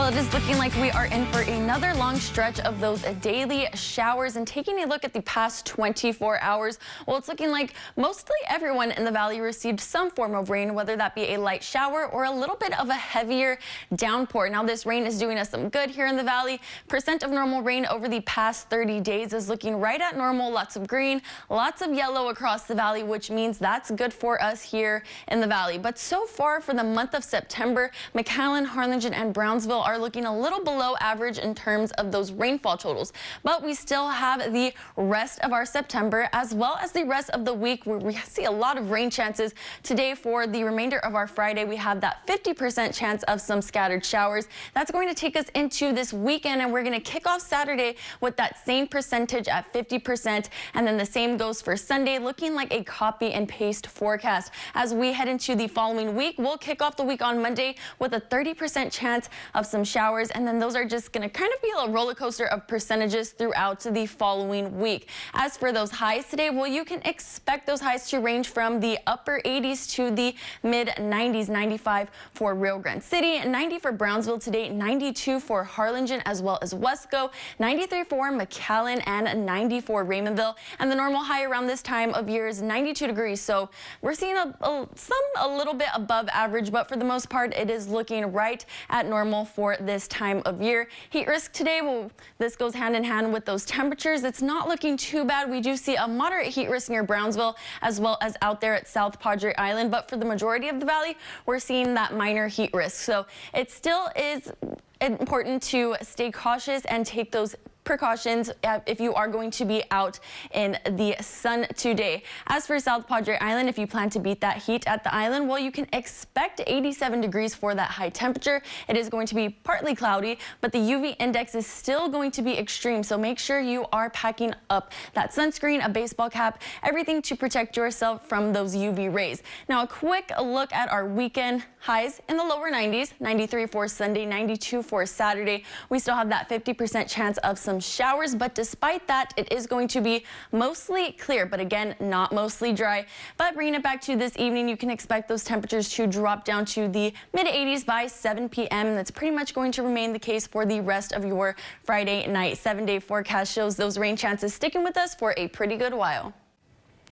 Well, it is looking like we are in for another long stretch of those daily showers. And taking a look at the past 24 hours, well, it's looking like mostly everyone in the valley received some form of rain, whether that be a light shower or a little bit of a heavier downpour. Now, this rain is doing us some good here in the valley. Percent of normal rain over the past 30 days is looking right at normal. Lots of green, lots of yellow across the valley, which means that's good for us here in the valley. But so far for the month of September, McAllen, Harlingen, and Brownsville are looking a little below average in terms of those rainfall totals, but we still have the rest of our September as well as the rest of the week where we see a lot of rain chances. Today for the remainder of our Friday, we have that 50% chance of some scattered showers. That's going to take us into this weekend, and we're going to kick off Saturday with that same percentage at 50%, and then the same goes for Sunday, looking like a copy and paste forecast. As we head into the following week, we'll kick off the week on Monday with a 30% chance of some showers, and then those are just going to kind of be a roller coaster of percentages throughout the following week. As for those highs today, well, you can expect those highs to range from the upper 80s to the mid 90s. 95 for Rio Grande City, 90 for Brownsville today, 92 for Harlingen as well as Wesco, 93 for McAllen, and 90 for Raymondville. And the normal high around this time of year is 92 degrees. So we're seeing a little bit above average, but for the most part, it is looking right at normal for this time of year. Heat risk today, well, this goes hand in hand with those temperatures. It's not looking too bad. We do see a moderate heat risk near Brownsville as well as out there at South Padre Island, but for the majority of the valley, we're seeing that minor heat risk. So it still is important to stay cautious and take those precautions if you are going to be out in the sun today. As for South Padre Island, if you plan to beat that heat at the island, well, you can expect 87 degrees for that high temperature. It is going to be partly cloudy, but the UV index is still going to be extreme. So make sure you are packing up that sunscreen, a baseball cap, everything to protect yourself from those UV rays. Now, a quick look at our weekend highs in the lower 90s, 93 for Sunday, 92 for Saturday. We still have that 50% chance of some showers, but despite that, it is going to be mostly clear, but again, not mostly dry. But bringing it back to this evening, you can expect those temperatures to drop down to the mid 80s by 7 p.m. That's pretty much going to remain the case for the rest of your Friday night. 7-day forecast shows those rain chances sticking with us for a pretty good while.